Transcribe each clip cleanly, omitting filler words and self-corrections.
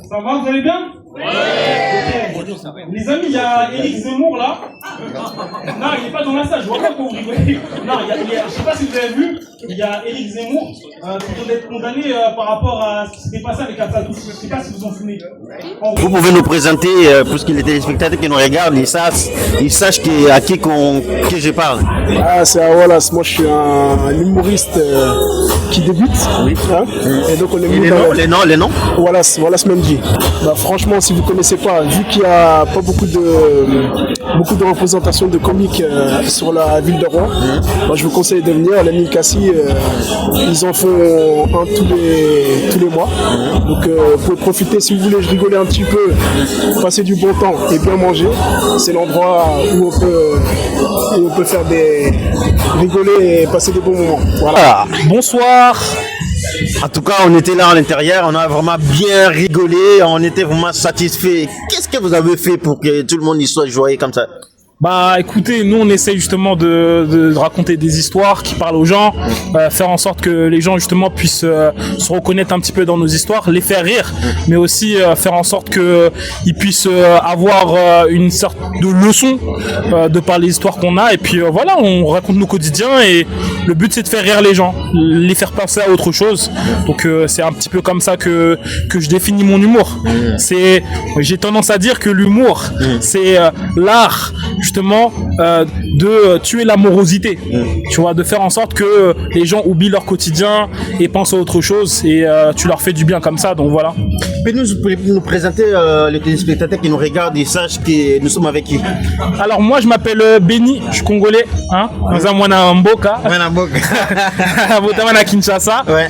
Ça va, vous allez bien? Ouais. Okay. Les amis, il y a Éric Zemmour là. Non, il n'est pas dans la salle, je vois pas pour vous rigoler. Non, je sais pas si vous avez vu, il y a Éric Zemmour qui doit être condamné par rapport à ce qui s'était passé avec Asadou. Je sais pas si vous en souvenez. Vous pouvez nous présenter, pour que les téléspectateurs qui nous regardent, ils sachent à qui que je parle. Ah, c'est Wallace. Moi, je suis un humoriste qui débute. Oui. Hein? Et donc, on est mis les noms Wallace Mendy. Bah, franchement, si vous connaissez pas, vu qu'il n'y a pas beaucoup de représentation de comiques sur la ville de Rouen, moi, je vous conseille de venir. Les Mikassi, ils en font un tous les mois. Donc, vous pouvez profiter si vous voulez rigoler un petit peu, passer du bon temps et bien manger. C'est l'endroit où on peut faire rigoler et passer des bons moments. Voilà. Bonsoir. En tout cas, on était là à l'intérieur, on a vraiment bien rigolé, on était vraiment satisfait. Qu'est-ce que vous avez fait pour que tout le monde y soit joyeux comme ça? Bah écoutez, nous on essaye justement de raconter des histoires qui parlent aux gens, faire en sorte que les gens justement puissent se reconnaître un petit peu dans nos histoires, les faire rire, mais aussi faire en sorte que ils puissent avoir une sorte de leçon de par les histoires qu'on a. Et puis voilà, on raconte nos quotidiens et le but c'est de faire rire les gens, les faire penser à autre chose. Donc c'est un petit peu comme ça que je définis mon humour. J'ai tendance à dire que l'humour c'est l'art justement de tuer la morosité, tu vois, de faire en sorte que les gens oublient leur quotidien et pensent à autre chose et tu leur fais du bien comme ça, donc voilà. Pouvez nous présenter les téléspectateurs qui nous regardent et sachent que nous sommes avec qui? Alors moi je m'appelle Benny, je suis congolais, hein, Mwana Mboka, Botamana Kinshasa, ouais.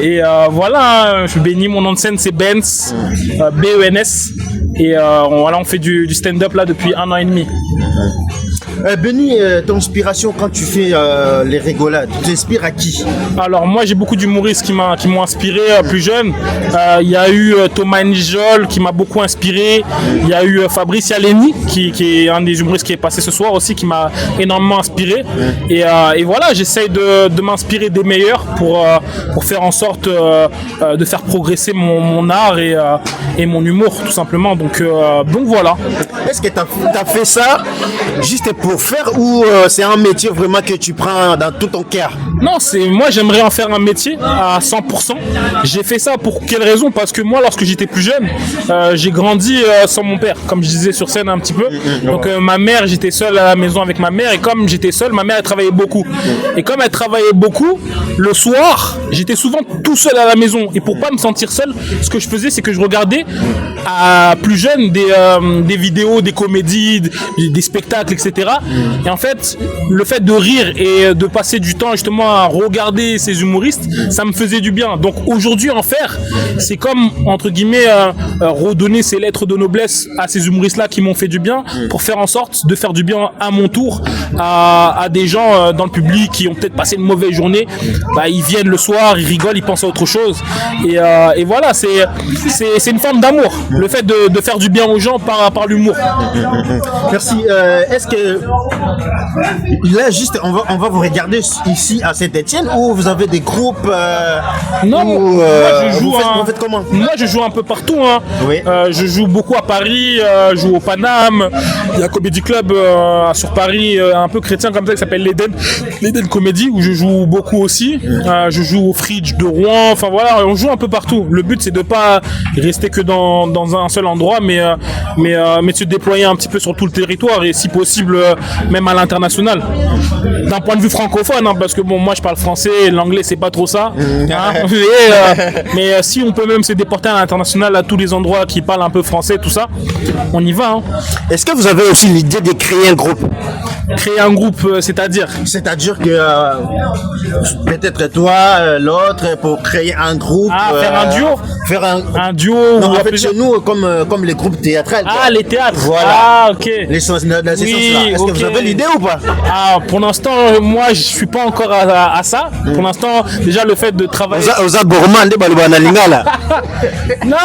Et voilà, je suis Benny, mon nom de scène c'est Benz, BENS. Et voilà, on fait du stand-up là depuis 1 an et demi. Benny, ton inspiration quand tu fais les rigolades, tu t'inspires à qui? Alors moi j'ai beaucoup d'humoristes qui m'ont inspiré plus jeune. Il y a eu Thomas Nijol qui m'a beaucoup inspiré. Il y a eu Fabrice Yaleni qui est un des humoristes qui est passé ce soir aussi, qui m'a énormément inspiré. Et voilà, j'essaye de m'inspirer des meilleurs pour faire en sorte de faire progresser mon art et mon humour tout simplement. Donc voilà. Est-ce que tu as fait ça juste pour faire ou c'est un métier vraiment que tu prends dans tout ton cœur? Non, moi j'aimerais en faire un métier à 100%. J'ai fait ça pour quelle raison? Parce que moi lorsque j'étais plus jeune, j'ai grandi sans mon père, comme je disais sur scène un petit peu. Donc ma mère, j'étais seul à la maison avec ma mère et comme j'étais seul, ma mère elle travaillait beaucoup. Et comme elle travaillait beaucoup, le soir, j'étais souvent tout seul à la maison et pour pas me sentir seul, ce que je faisais c'est que je regardais à plus jeune des vidéos, des comédies, des spectacles, etc. Et en fait, le fait de rire et de passer du temps justement à regarder ces humoristes, ça me faisait du bien. Donc aujourd'hui en faire, c'est comme entre guillemets redonner ces lettres de noblesse à ces humoristes-là qui m'ont fait du bien, pour faire en sorte de faire du bien à mon tour à des gens dans le public qui ont peut-être passé une mauvaise journée. Bah, ils viennent le soir, ils rigolent, ils pensent à autre chose. Et voilà, c'est une forme d'amour, le fait de faire du bien aux gens par l'humour. Merci. Est-ce que là juste on va vous regarder ici à Saint-Etienne ou vous avez des groupes Non, moi je joue vous faites comment? Moi je joue un peu partout, hein. Oui. Je joue beaucoup à Paris, je joue au Paname, il y a un Comedy Club sur Paris un peu chrétien comme ça qui s'appelle l'Eden Comedy où je joue beaucoup aussi. Je joue au Fridge de Rouen, enfin voilà, on joue un peu partout. Le but c'est de pas rester que dans un seul endroit mais de se déployer un petit peu sur tout le territoire et si possible même à l'international. D'un point de vue francophone, hein, parce que bon, moi je parle français, l'anglais c'est pas trop ça. Hein, mais si on peut même se déporter à l'international à tous les endroits qui parlent un peu français, tout ça, on y va. Hein. Est-ce que vous avez aussi l'idée de créer un groupe? Créer un groupe, c'est-à-dire? C'est-à-dire que peut-être toi, l'autre, pour créer un groupe. Faire un duo? Faire un duo. Non, en fait, chez nous, comme les groupes théâtrales. Ah, les théâtres. Voilà. Ah, ok. Les sens de la session. Est-ce que vous avez l'idée ou pas? Ah, pour l'instant, moi, je suis pas encore à ça. Pour l'instant, déjà, le fait de travailler. Non,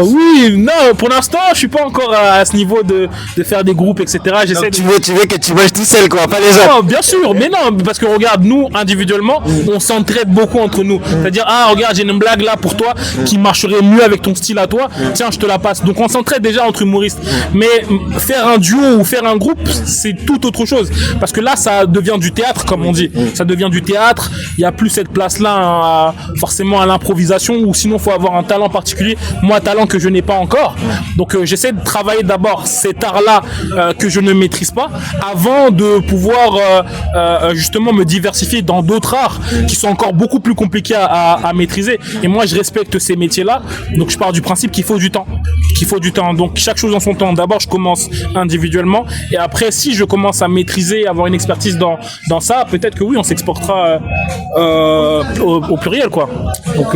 oui, non, pour l'instant, je suis pas encore à ce niveau de faire des groupes, etc. J'essaie. Tu veux que tu manges tout ficelle, quoi, pas les autres. Non, bien sûr, mais non, parce que regarde, nous, individuellement, on s'entraide beaucoup entre nous. C'est-à-dire, ah, regarde, j'ai une blague là pour toi qui marcherait mieux avec ton style à toi. Tiens, je te la passe. Donc, on s'entraide déjà entre humoristes. Mais faire un duo ou faire un groupe, c'est tout autre chose. Parce que là, ça devient du théâtre, comme on dit. Ça devient du théâtre. Il n'y a plus cette place-là, forcément, à l'improvisation, ou sinon, il faut avoir un talent particulier. Moi, talent que je n'ai pas encore. Donc, j'essaie de travailler d'abord cet art-là que je ne maîtrise pas, avant de pouvoir justement me diversifier dans d'autres arts qui sont encore beaucoup plus compliqués à maîtriser. Et moi, je respecte ces métiers-là. Donc, je pars du principe qu'il faut du temps. Donc, chaque chose en son temps. D'abord, je commence individuellement. Et après, si je commence à maîtriser, avoir une expertise dans ça, peut-être que oui, on s'exportera au pluriel, quoi. Donc,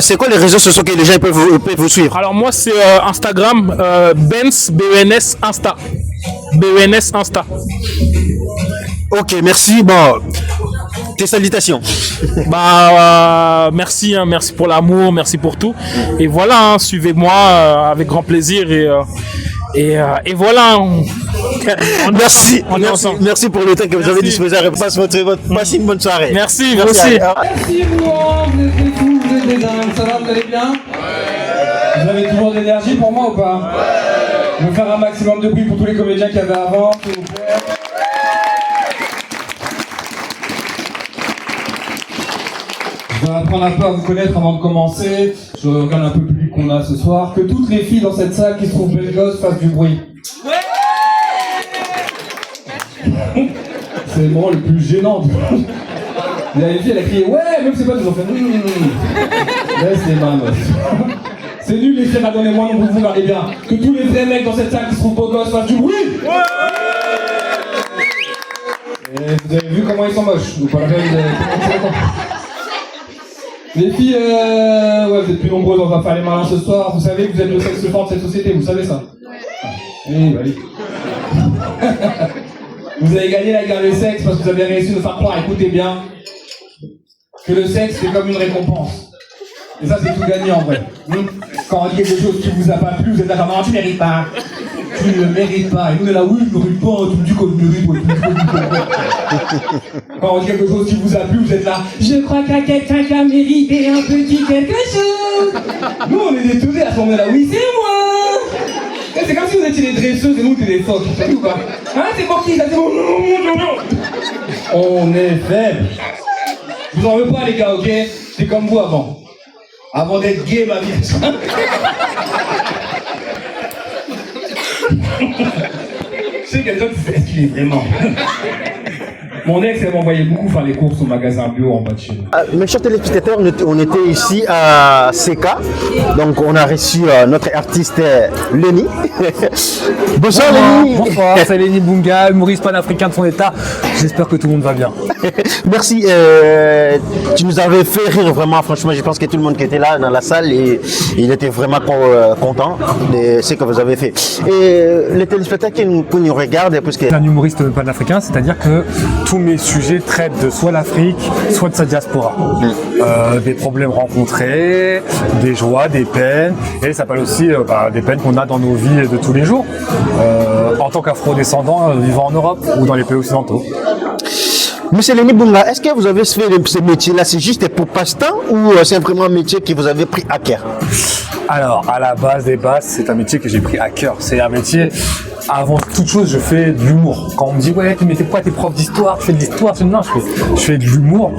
c'est quoi les réseaux sociaux que les gens peuvent vous suivre? alors, moi, c'est Instagram, Benz, BENS, Insta. BENS, Insta. Ok, merci. Bon, tes salutations. Merci, hein, merci pour l'amour, merci pour tout. Et voilà, hein, suivez-moi avec grand plaisir et voilà. Merci. On est ensemble. Merci pour le temps que vous avez disposé. Passez une bonne soirée. Merci, Merci. merci. Merci vous, vous êtes des fous, vous êtes des dingues, ça va, vous allez bien? Vous avez toujours de l'énergie pour moi ou pas? Je vais faire un maximum de bruit pour tous les comédiens qu'il y avait avant, s'il vous plaît. Je vais apprendre un peu à vous connaître avant de commencer. Je regarde un peu le public qu'on a ce soir. Que toutes les filles dans cette salle qui se trouvent belles gosses fassent du bruit. C'est le moment le plus gênant du monde. Il y a une fille, elle a crié ouais, même c'est pas toujours fait. Laisse les mains, meuf. C'est nul les frères, donnez-moi non, vous regardez bien. Que tous les vrais mecs dans cette salle qui se trouvent beaux gosses fassent du bruit. Et vous avez vu comment ils sont moches. Donc pas la peine de... Les filles, ouais, vous êtes plus nombreuses, on va faire les malins ce soir. Vous savez que vous êtes le sexe fort de cette société, vous savez ça? Oui, bah oui. Vous avez gagné la guerre des sexes parce que vous avez réussi à nous faire croire, écoutez bien, que le sexe c'est comme une récompense. Et ça c'est tout gagné en vrai. Quand on dit quelque chose qui vous a pas plu, vous êtes là comme tu mérites pas. Tu ne le mérites pas. Et nous on est là, oui, je ne mérite pas, tu me dis qu'on le mérite, ouais, tu me dis qu'on le mérite. Quand on dit quelque chose qui vous a plu, vous êtes là, je crois qu'il y a quelqu'un qui a mérité un petit quelque chose. Nous on est des teubés à ce moment-là, oui c'est moi. C'est comme si vous étiez des dresseuses et nous on était des phoques, vous savez ou pas? Hein, c'est pour qui ça? C'est bon. On est faibles. Je vous en veux pas les gars, ok? C'est comme vous avant. Avant d'être gay, ma vie. Je sais quelqu'un qui fait, est-ce qu'il est vraiment? Mon ex, elle m'envoyait beaucoup faire les courses au magasin bio en bas de chez nous. Mes chers téléspectateurs, on était ici à CK, donc on a reçu notre artiste Lenny. Bonsoir Lenny. Bonsoir, c'est Lenny Bunga, humoriste panafricain de son état. J'espère que tout le monde va bien. Merci, tu nous avais fait rire vraiment, franchement, je pense que tout le monde qui était là dans la salle, il était vraiment content de ce que vous avez fait. Et les téléspectateurs qui nous regardent, puisque... Je suis un humoriste panafricain, c'est-à-dire que tous mes sujets traitent de soit l'Afrique, soit de sa diaspora. Des problèmes rencontrés, des joies, des peines, et ça s'appelle aussi des peines qu'on a dans nos vies de tous les jours, en tant qu'afro-descendant vivant en Europe ou dans les pays occidentaux. Monsieur Lenny Bunga, est-ce que vous avez fait ce métier-là, c'est juste pour passe-temps ou c'est vraiment un métier que vous avez pris à cœur? Alors, à la base des bases, c'est un métier que j'ai pris à cœur. C'est un métier, avant toute chose, je fais de l'humour. Quand on me dit, ouais, mais pourquoi t'es prof d'histoire, tu fais de l'histoire? Non, je fais de l'humour.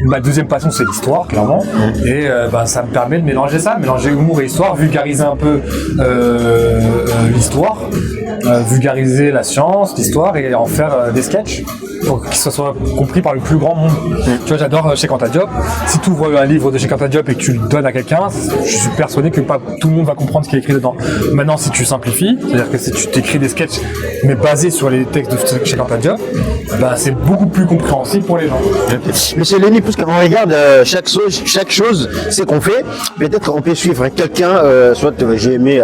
Ma deuxième passion, c'est l'histoire, clairement. Et ça me permet de mélanger ça, mélanger humour et histoire, vulgariser un peu l'histoire, vulgariser la science, l'histoire, et en faire des sketchs pour que ça soit compris par le plus grand monde. Tu vois, j'adore Cheikh Anta Diop. Si tu ouvres un livre de Cheikh Anta Diop et que tu le donnes à quelqu'un, je suis persuadé que pas tout le monde va comprendre ce qui est écrit dedans. Maintenant, si tu simplifies, c'est-à-dire que si tu t'écris des sketchs mais basés sur les textes de Cheikh Anta Diop, c'est beaucoup plus compréhensible pour les gens. Monsieur Lenny, puisqu'on regarde chaque chose, c'est qu'on fait, peut-être on peut suivre quelqu'un, soit j'ai aimé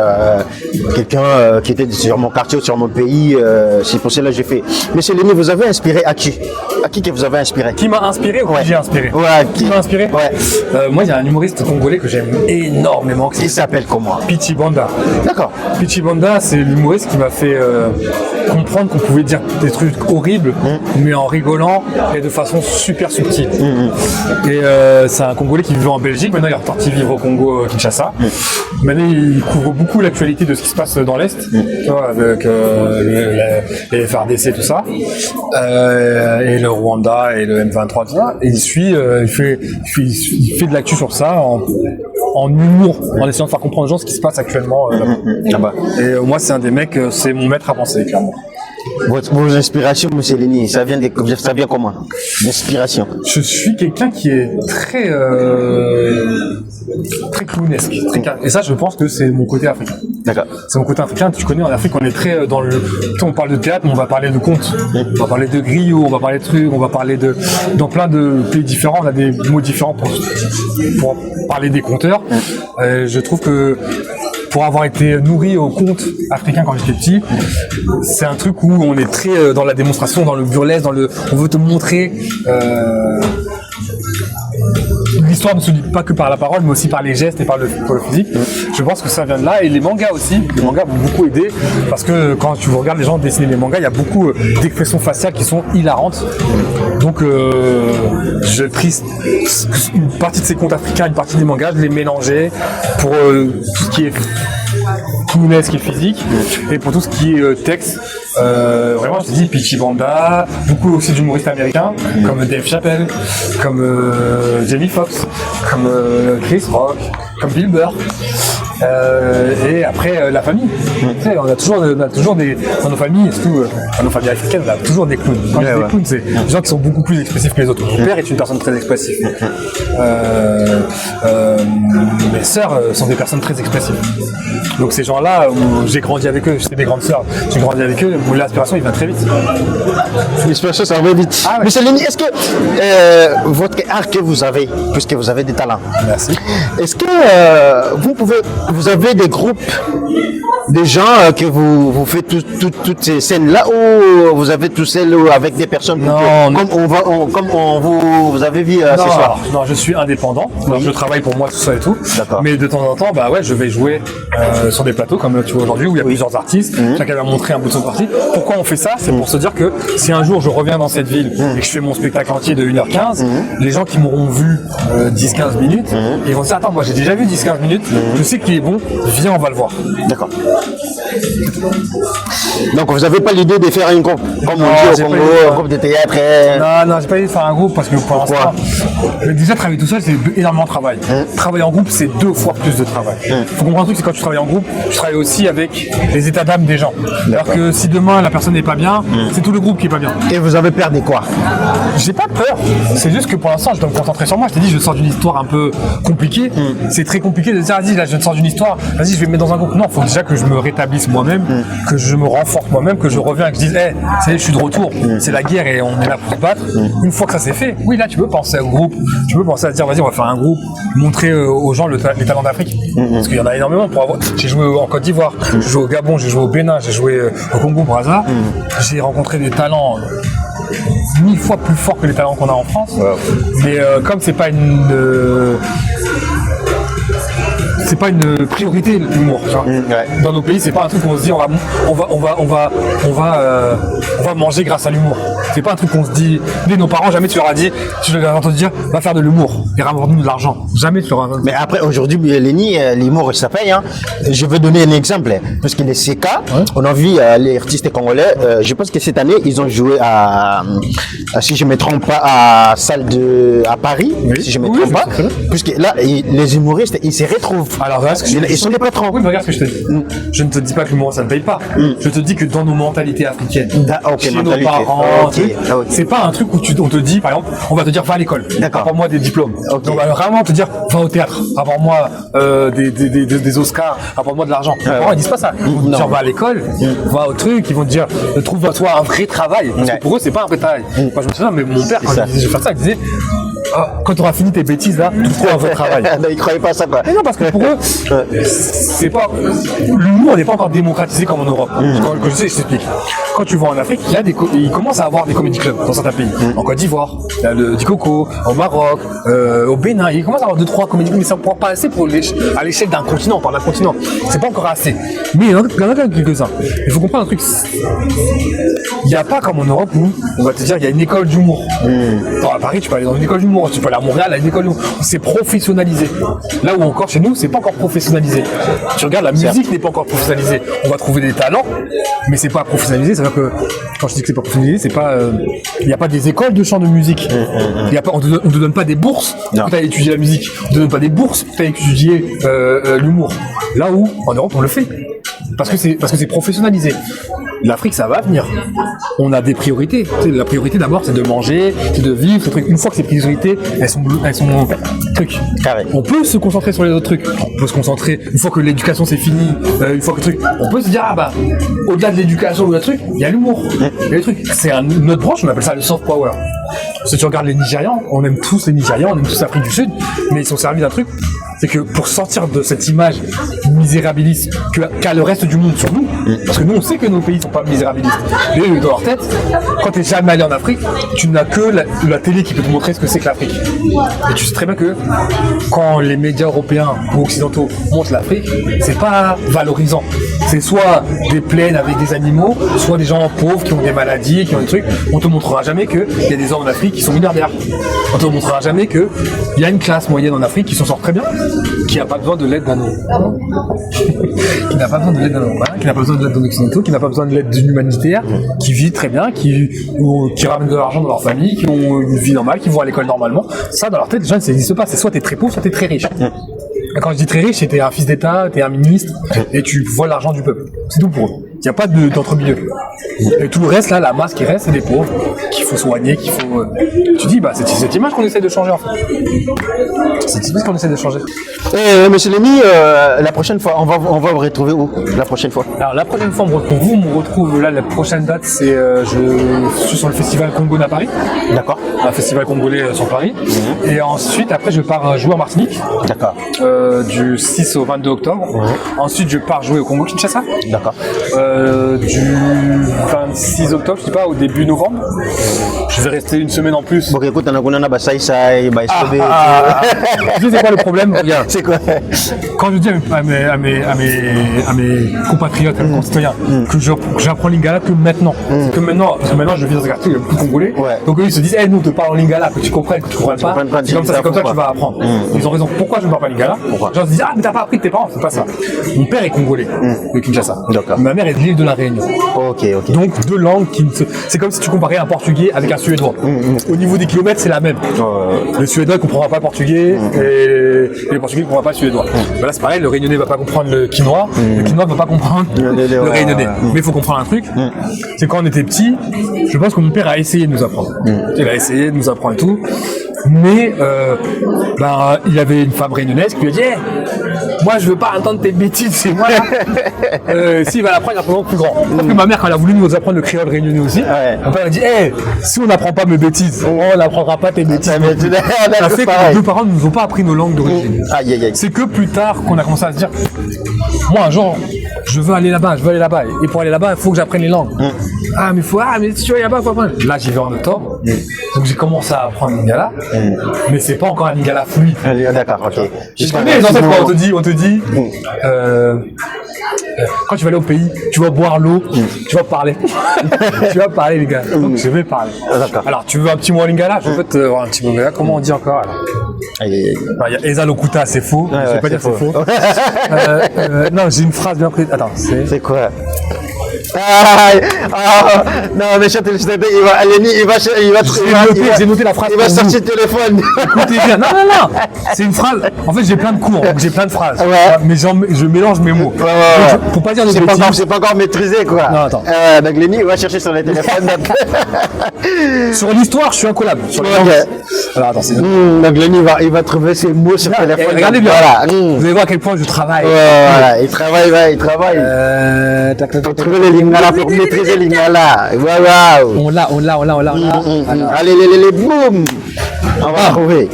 quelqu'un qui était sûrement quartier ou sur mon pays. C'est pour cela que j'ai fait. Monsieur Lenny, vous avez inspiré à qui? À qui que vous avez inspiré? Qui m'a inspiré ou Ouais. qui j'ai inspiré? Ouais, Qui m'a inspiré? Ouais. Moi, il y a un humoriste congolais que j'aime énormément. Il s'appelle comment? Pichi Banda. D'accord. Pichi Banda, c'est l'humoriste qui m'a fait comprendre qu'on pouvait dire des trucs horribles, mais en rigolant et de façon super subtile. Et c'est un Congolais qui vivait en Belgique. Maintenant, il est reparti vivre au Congo, Kinshasa. Maintenant, il couvre beaucoup l'actualité de ce qui se passe dans l'Est, tu vois, avec les FRDC, tout ça, et le Rwanda et le M23, tout ça. Et il suit, il fait de l'actu sur ça en humour, en essayant de faire comprendre aux gens ce qui se passe actuellement là-bas. Et moi, c'est un des mecs, c'est mon maître à penser, clairement. Vos inspirations, monsieur Lenny, ça vient comment? L'inspiration. Je suis quelqu'un qui est très clownesque. Et ça, je pense que c'est mon côté africain. D'accord. C'est mon côté africain. Tu connais, en Afrique, on est très dans le... On parle de théâtre, mais on va parler de contes. On va parler de griots, on va parler de trucs, on va parler de... Dans plein de pays différents, on a des mots différents pour parler des conteurs. Je trouve que pour avoir été nourri aux contes africains quand j'étais petit, c'est un truc où on est très dans la démonstration, dans le burlesque, on veut te montrer l'histoire ne se dit pas que par la parole, mais aussi par les gestes et par le physique. Je pense que ça vient de là. Et les mangas aussi, les mangas m'ont beaucoup aidé parce que quand tu regardes les gens dessiner les mangas, il y a beaucoup d'expressions faciales qui sont hilarantes. Donc j'ai pris une partie de ces contes africains, une partie des mangas, je les mélangeais pour tout ce qui est clownesque et physique, et pour tout ce qui est texte. Vraiment, je te dis Pichi Banda, beaucoup aussi d'humoristes américains comme Dave Chappelle, comme Jamie Foxx, comme Chris Rock, comme Bill Burr. Et après la famille. Tu sais, on a toujours des dans nos familles, surtout dans nos familles africaines, on a toujours des clowns. Quand je dis des clowns, c'est des gens qui sont beaucoup plus expressifs que les autres. Mon père est une personne très expressive. Mes sœurs sont des personnes très expressives. Donc ces gens-là, j'ai grandi avec eux, c'est mes grandes sœurs, j'ai grandi avec eux, l'inspiration il va très vite. L'inspiration ça va vite. Ah ouais. Monsieur Lenny, est-ce que votre art que vous avez, puisque vous avez des talents, Merci. est-ce que vous avez des groupes de gens que vous faites toutes ces scènes-là, ou vous avez tout seul avec des personnes comme vous avez vu ce soir? Non, je suis indépendant. Alors, je travaille pour moi tout ça et tout. D'accord. Mais de temps en temps, bah ouais, je vais jouer sur des plateaux comme tu vois aujourd'hui où il y a plusieurs artistes. Chacun va montrer un bout de son parti. Pourquoi on fait ça? C'est pour se dire que si un jour je reviens dans cette ville et que je fais mon spectacle entier de 1h15, les gens qui m'auront vu 10-15 minutes, ils vont se dire attends, moi j'ai déjà vu 10-15 minutes, je sais qu'il est bon, viens, on va le voir. D'accord. Donc vous n'avez pas l'idée de faire un groupe, comme Non, on dit j'ai au pas Congo, l'idée. un groupe de théâtre Non, j'ai pas envie de faire un groupe parce que pour l'instant, déjà travailler tout seul, c'est énormément de travail. Travailler en groupe, c'est 2 fois plus de travail. Faut comprendre un truc, c'est quand tu travailles en groupe, tu travailles aussi avec les états d'âme des gens. Alors que si demain la personne n'est pas bien, c'est tout le groupe qui est pas bien. Et vous avez peur de quoi? J'ai pas peur, c'est juste que pour l'instant je dois me concentrer sur moi. Je t'ai dit, je sors d'une histoire un peu compliquée. C'est très compliqué de dire, vas-y, là je sors d'une histoire, vas-y, je vais me mettre dans un groupe. Non, faut déjà que je me rétablisse moi-même, que je me renforce moi-même, que je reviens et que je dise, hey, ça y est, je suis de retour, c'est la guerre et on est là pour se battre. Une fois que ça c'est fait, oui, là tu peux penser au groupe, tu peux penser à dire, vas-y, on va faire un groupe, montrer aux gens les talents d'Afrique. Parce qu'il y en a énormément pour avoir. J'ai joué en Côte d'Ivoire, j'ai joué au Gabon, j'ai joué au Bénin, j'ai joué au Congo-Brazza. J'ai rencontré des talents 1000 fois plus forts que les talents qu'on a en France. Mais comme c'est pas une priorité l'humour. Dans nos pays, c'est pas un truc qu'on se dit on va manger grâce à l'humour. C'est pas un truc qu'on se dit. Nos parents, jamais tu leur as dit, tu leur as entendu dire, va faire de l'humour et rapporte-nous de l'argent. Jamais tu leur as. Mais après, aujourd'hui, Lenny, l'humour, ça paye. Hein. Je vais donner un exemple. Parce que les CK, on a vu les artistes congolais. Je pense que cette année, ils ont joué si je ne me trompe pas, à Paris. Si je ne me trompe pas. Puisque là, les humoristes, ils se retrouvent. Alors, ils sont des patrons. Oui, mais regarde ce que je te dis. Je ne te dis pas que l'humour, ça ne paye pas. Je te dis que dans nos mentalités africaines, chez nos parents, c'est pas un truc où on te dit, par exemple, on va te dire, va à l'école. Apporte-moi des diplômes. Donc, on va vraiment te dire, va au théâtre. Apporte-moi des Oscars. Apporte-moi de l'argent. Les parents, ils disent pas ça. Ils vont te dire, va à l'école, va au truc. Ils vont te dire, trouve-toi un vrai travail. Parce que pour eux, c'est pas un vrai travail. Moi, je me souviens, mais mon père, quand il disait, je vais faire ça, il disait, quand tu auras fini tes bêtises là, tu feras un vrai travail. Non, ils croyaient pas à ça, quoi. Mais non, parce que pour eux, c'est pas. L'humour n'est pas encore démocratisé comme en Europe. Quand je sais, je t'explique. Quand tu vas en Afrique, ils commencent à avoir des comédie clubs dans certains pays. En Côte d'Ivoire, il y a le Dikoko, au Maroc, au Bénin, ils commencent à avoir 2-3 comédie clubs, mais ça ne prend pas assez à l'échelle d'un continent, par d'un continent. C'est pas encore assez. Mais il y en a quand même quelques-uns. Il faut comprendre un truc. Il n'y a pas comme en Europe où on va te dire il y a une école d'humour. À Paris, tu peux aller dans une école d'humour. Tu peux aller à Montréal, il y a une école d'humour. C'est professionnalisé. Là où encore chez nous, c'est pas encore professionnalisé. Tu regardes, la musique n'est pas encore professionnalisée. On va trouver des talents, mais c'est pas professionnalisé. C'est-à-dire que quand je dis que c'est pas professionnalisé, c'est pas. Il n'y a pas des écoles de chant de musique. Il y a pas, on te donne pas des bourses pour que tu ailles étudier la musique. On te donne pas des bourses pour que tu ailles étudier l'humour. Là où en Europe on le fait. Parce que c'est professionnalisé. L'Afrique, ça va venir. On a des priorités. Tu sais, la priorité d'abord, c'est de manger, c'est de vivre, ce truc. Une fois que ces priorités, elles sont truc. Carré. On peut se concentrer sur les autres trucs. On peut se concentrer, une fois que l'éducation c'est fini, une fois que le truc, on peut se dire, ah bah, au-delà de l'éducation ou le truc, il y a l'humour. Il y a le truc. C'est une autre branche, on appelle ça le soft power. Si tu regardes les Nigérians, on aime tous les Nigérians, on aime tous l'Afrique du Sud, mais ils sont servis d'un truc, c'est que pour sortir de cette image misérabiliste qu'a le reste du monde sur nous, parce que nous on sait que nos pays sont pas misérabilistes, mais dans leur tête, quand t'es jamais allé en Afrique, tu n'as que la télé qui peut te montrer ce que c'est que l'Afrique. Et tu sais très bien que quand les médias européens ou occidentaux montrent l'Afrique, c'est pas valorisant. C'est soit des plaines avec des animaux, soit des gens pauvres qui ont des maladies, qui ont des trucs. On te montrera jamais qu'il y a des hommes en Afrique qui sont milliardaires. On te montrera jamais qu'il y a une classe moyenne en Afrique qui s'en sort très bien, qui n'a pas besoin de l'aide d'un qui n'a pas besoin de l'aide d'un Européen, qui n'a pas besoin de l'aide d'un Occidentaux, qui n'a pas besoin de l'aide d'une humanitaire, qui vit très bien, qui ramènent de l'argent dans leur famille, qui ont une vie normale, qui vont à l'école normalement. Ça, dans leur tête, déjà, ça n'existe pas. C'est soit t'es très pauvre, soit t'es très riche. Quand je dis très riche, c'est t'es un fils d'État, t'es un ministre, et tu voles l'argent du peuple. C'est tout pour eux. Il n'y a pas d'entre-milieu. Et tout le reste, là, la masse qui reste, c'est des pauvres, qu'il faut soigner, qu'il faut... Tu dis, bah, c'est cette image qu'on essaie de changer, en fait. C'est cette image qu'on essaie de changer. Monsieur Lémy, la prochaine fois, on va vous retrouver où la prochaine fois? Alors, la prochaine fois, on me retrouve, là, la prochaine date, c'est, je suis sur le festival Congo à Paris. D'accord. Un festival congolais sur Paris. Et ensuite, après, je pars jouer en Martinique. D'accord. Du 6 au 22 octobre. Ensuite, je pars jouer au Congo Kinshasa. D'accord. Du 26 octobre, je sais pas, au début novembre. Je vais rester une semaine en plus. Bon, écoute, on a tu sais, c'est quoi le problème? Regarde. C'est quoi? Quand je dis à mes compatriotes, à mes concitoyens, que j'apprends l'Lingala que maintenant. C'est que maintenant, parce que maintenant je vis dans un quartier plus congolais. Ouais. Donc eux ils se disent, nous on te parle en Lingala, que tu comprennes, que tu comprends pas. C'est comme ça que tu vas apprendre. Ils ont raison. Pourquoi je ne parle pas Lingala? Genre ils se disent, mais t'as pas appris de tes parents, c'est pas ça. Mon père est congolais, de Kinshasa. D'accord. Ma mère est de l'île de la Réunion. Ok. Donc deux langues c'est comme si tu comparais un portugais avec un suédois. Au niveau des kilomètres, c'est la même. Le suédois ne comprendra pas le portugais et le portugais ne comprendra pas le suédois. Ben là c'est pareil, le réunionnais ne va pas comprendre le quinois, le quinois ne va pas comprendre le réunionnais. Mais il faut comprendre un truc, c'est quand on était petit, je pense que mon père a essayé de nous apprendre. Il a essayé de nous apprendre et tout. Mais il avait une femme réunionnaise qui lui a dit moi je veux pas entendre tes bêtises, c'est moi là. S'il va l'apprendre, il va apprendre plus grand. Parce que ma mère, quand elle a voulu nous apprendre le créole réunionnais aussi, mon père a dit si on n'apprend pas mes bêtises, on n'apprendra pas tes bêtises. Ça fait que nos deux parents ne nous ont pas appris nos langues d'origine. C'est que plus tard qu'on a commencé à se dire moi un jour je veux aller là-bas, et pour aller là-bas il faut que j'apprenne les langues. Mais si tu vas là-bas, il faut apprendre. Là j'y vais en octobre, donc j'ai commencé à apprendre Lingala, mais c'est pas encore un Lingala fluide. D'accord, ok. Je connais les ancêtres, on te dit quand tu vas aller au pays, tu vas boire l'eau, tu vas parler. Tu vas parler Lingala. Donc je vais parler. Alors tu veux un petit mot en Lingala? Je peux te voir un petit mot en Lingala. Comment on dit encore alors? Il y a Eza Lokuta, c'est faux. Je vais pas dire c'est faux. Non, j'ai une phrase bien prise. Attends, c'est quoi? Non, mais chers téléspectateurs, j'ai noté la phrase. Il va sortir le téléphone. Écoutez bien. Non. C'est une phrase. En fait, j'ai plein de cours, donc j'ai plein de phrases. Mais je mélange mes mots. Donc, pour pas dire des bêtises. C'est pas encore maîtrisé, quoi. Non, attends. Donc Lenny, il va chercher sur les téléphones. Sur l'histoire, je suis incollable. Sur les alors attends, donc Lenny il va trouver ses mots sur le téléphone. Regardez bien. Voilà. Vous allez voir à quel point je travaille. Voilà, il travaille. Pour trouver les lingala, pour maîtriser les lingala. Voilà. On l'a. Alors, Allez, boum. On va trouver.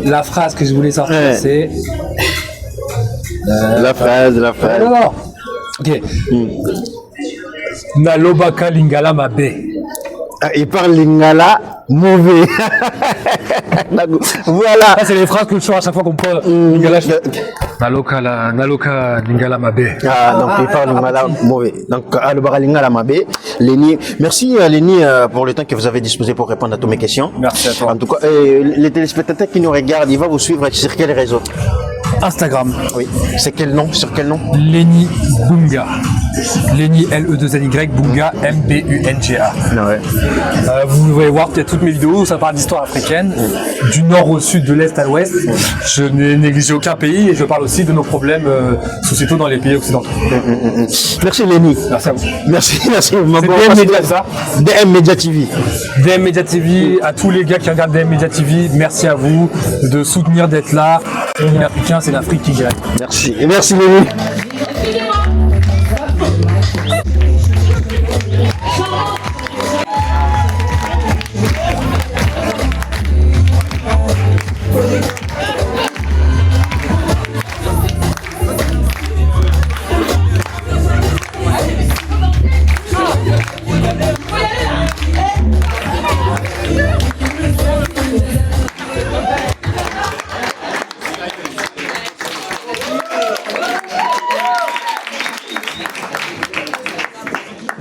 la phrase que je voulais sortir, Ouais. c'est. La phrase. Non. Ok. Nalobaka lingala mabe. Ah, il parle lingala mauvais. Voilà. Ça, c'est les phrases que je sors à chaque fois qu'on prend lingala. Naloka lingala mabe. Ah, donc il parle lingala mauvais. Donc, le bar lingala mabe. Léni, merci Léni pour le temps que vous avez disposé pour répondre à toutes mes questions. Merci à toi. En tout cas, les téléspectateurs qui nous regardent, ils vont vous suivre sur quel réseau? Instagram. Oui. C'est quel nom? Sur quel nom? Lenny Bunga. Lenny L-E-2-N-Y, Bunga M-B-U-N-G-A. Ouais. Vous pouvez voir peut-être toutes mes vidéos où ça parle d'histoire africaine, du nord au sud, de l'est à l'ouest. Je n'ai négligé aucun pays et je parle aussi de nos problèmes sociétaux dans les pays occidentaux. Merci Léni. Merci à vous. Merci. C'est DM Media, ça. DM Media TV. DM Media TV, à tous les gars qui regardent DM Media TV, merci à vous de soutenir, d'être là. On est africain, c'est l'Afrique qui gagne. Merci. Et merci Léni.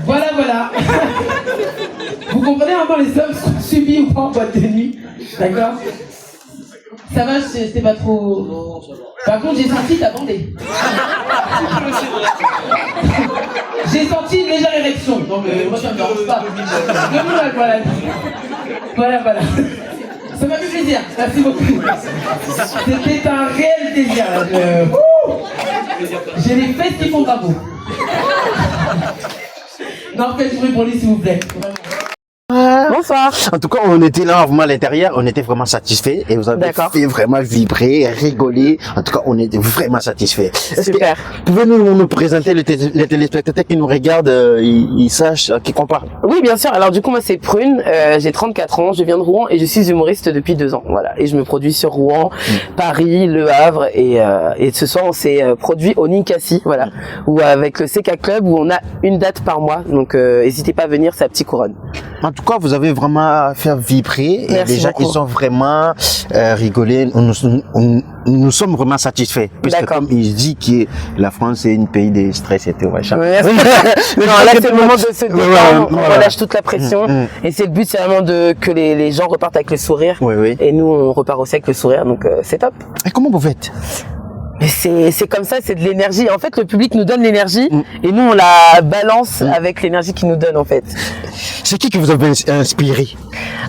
Voilà. Vous comprenez encore les hommes sont subis ou pas en boîte de nuit? D'accord? Ça va, c'était pas trop. Par contre, j'ai senti ta bandée. J'ai senti une légère érection. Donc, moi, ça me dérange pas. Voilà. Ça m'a fait plaisir. Merci beaucoup. C'était un réel plaisir. J'ai les fesses qui font bravo. Non, faites du bruit pour lui, s'il vous plaît. Bonsoir. En tout cas, on était là vraiment à l'intérieur, on était vraiment satisfaits et vous avez fait vraiment vibrer, rigoler. En tout cas, on était vraiment satisfaits. Super. Pouvez-nous nous présenter les téléspectateurs qui nous regardent, ils sachent qui qu'on parle? Oui, bien sûr. Alors du coup, moi c'est Prune, j'ai 34 ans, je viens de Rouen et je suis humoriste depuis 2 ans. Voilà. Et je me produis sur Rouen, Paris, Le Havre et ce soir on s'est produit au Ninkasi, voilà, où avec le CK Club où on a une date par mois. Donc n'hésitez pas à venir, c'est à Petit Couronne. En tout cas, vous avez vraiment fait vibrer et les gens ils ont vraiment rigolé. Nous sommes vraiment satisfaits. Puisque comme il dit que la France est un pays de stress et tout. Machin. Non, là c'est le moment de se détendre, on relâche toute la pression et c'est le but, c'est vraiment que les gens repartent avec le sourire. Et nous on repart aussi avec le sourire, donc c'est top. Et comment vous faites? C'est comme ça, c'est de l'énergie. En fait, le public nous donne l'énergie et nous on la balance avec l'énergie qu'il nous donne en fait. C'est qui vous avez inspiré?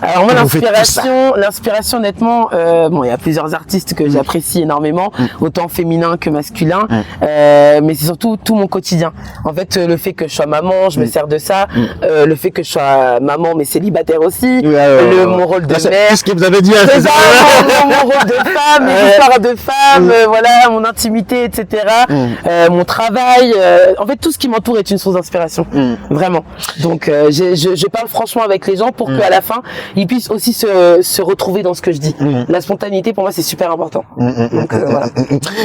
Alors moi l'inspiration honnêtement, bon il y a plusieurs artistes que j'apprécie énormément, autant féminin que masculin, mais c'est surtout tout mon quotidien. En fait le fait que je sois maman, je me sers de ça, le fait que je sois maman mais célibataire aussi, mon rôle de mère. Qu'est-ce que vous avez dit? C'est ça, mon rôle de femme, mes histoires de femme, voilà, mon intimité, etc. Mon travail, en fait tout ce qui m'entoure est une source d'inspiration, vraiment. Donc je parle franchement avec les gens pour qu'à la fin ils puissent aussi se retrouver dans ce que je dis. La spontanéité pour moi c'est super important. Donc, voilà.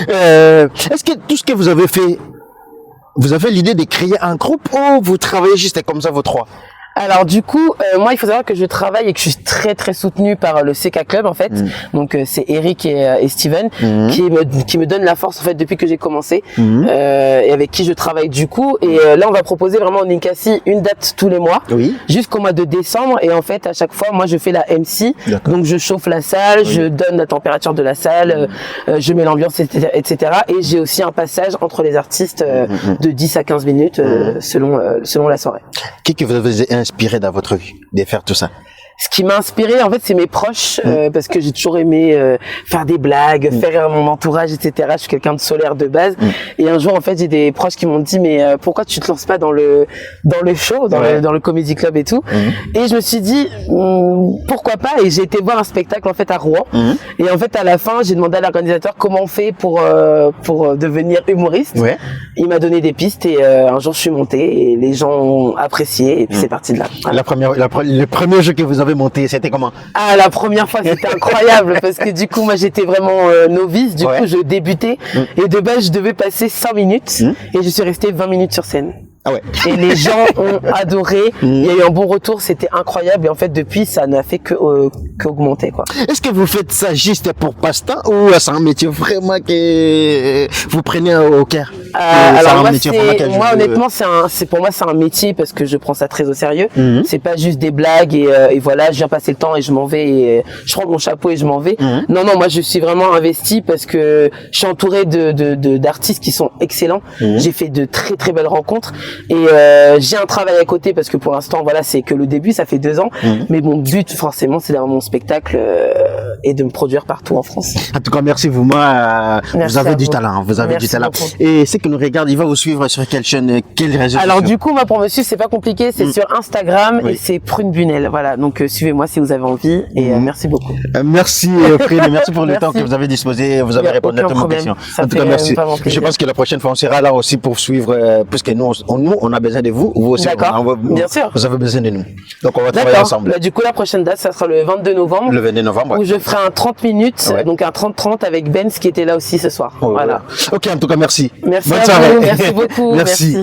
Est-ce que tout ce que vous avez fait, vous avez l'idée de créer un groupe ou vous travaillez juste comme ça vos trois? Alors du coup, moi il faut savoir que je travaille et que je suis très très soutenue par le CK Club en fait. Donc c'est Eric et Steven qui me donnent la force en fait depuis que j'ai commencé et avec qui je travaille du coup. Et là on va proposer vraiment au Ninkasi une date tous les mois jusqu'au mois de décembre et en fait à chaque fois moi je fais la MC. Donc je chauffe la salle, je donne la température de la salle, je mets l'ambiance etc. Et j'ai aussi un passage entre les artistes de 10 à 15 minutes selon la soirée. Qui que vous avez inspiré dans votre vie de faire tout ça? ce qui m'a inspiré, en fait, c'est mes proches, parce que j'ai toujours aimé faire des blagues, faire rire mon entourage, etc. Je suis quelqu'un de solaire de base. Et un jour, en fait, j'ai des proches qui m'ont dit, mais pourquoi tu te lances pas dans le show, dans le comedy club et tout. Et je me suis dit, pourquoi pas. Et j'ai été voir un spectacle en fait à Rouen. Et en fait, à la fin, j'ai demandé à l'organisateur comment on fait pour devenir humoriste. Il m'a donné des pistes et un jour, je suis monté et les gens ont apprécié et puis c'est parti de là. Voilà. Le premier jeu que vous avez monté, c'était comment? Ah, la première fois, c'était incroyable parce que du coup, moi, j'étais vraiment novice. Du coup, je débutais et de base, je devais passer 5 minutes et je suis resté 20 minutes sur scène. Ah ouais. Et les gens ont adoré. Il y a eu un bon retour, c'était incroyable. Et en fait, depuis, ça n'a fait qu'augmenter, quoi. Est-ce que vous faites ça juste pour passe-temps ou c'est un métier vraiment que vous prenez au cœur? Alors moi, honnêtement, pour moi, c'est un métier parce que je prends ça très au sérieux. C'est pas juste des blagues et voilà, je viens passer le temps et je m'en vais et je prends mon chapeau et je m'en vais. Non, moi, je suis vraiment investi parce que je suis entouré d'artistes qui sont excellents. J'ai fait de très très belles rencontres. Et j'ai un travail à côté parce que pour l'instant voilà c'est que le début, ça fait 2 ans, mais mon but forcément c'est d'avoir mon spectacle et de me produire partout en France. En tout cas merci vous, vous avez du talent, Beaucoup. Et ceux qui nous regardent, ils vont vous suivre sur quelle chaîne, quel réseau? Alors du coup moi pour me suivre c'est pas compliqué, c'est sur Instagram et c'est Prune Bunel, voilà donc suivez-moi si vous avez envie et merci beaucoup. Merci Prune, merci pour le temps que vous avez disposé, vous avez répondu à toutes mes questions. En tout cas merci. Je pense que la prochaine fois on sera là aussi pour suivre puisque nous on a besoin de vous aussi bien sûr. Vous avez besoin de nous. Donc on va travailler ensemble. Du coup la prochaine date ça sera le 22 novembre. Le 22 novembre. Où je ferai un 30 minutes, donc un 30-30 avec Benz qui était là aussi ce soir. Voilà. Ok, en tout cas merci. Merci Bonne à soirée. vous, merci beaucoup. Merci.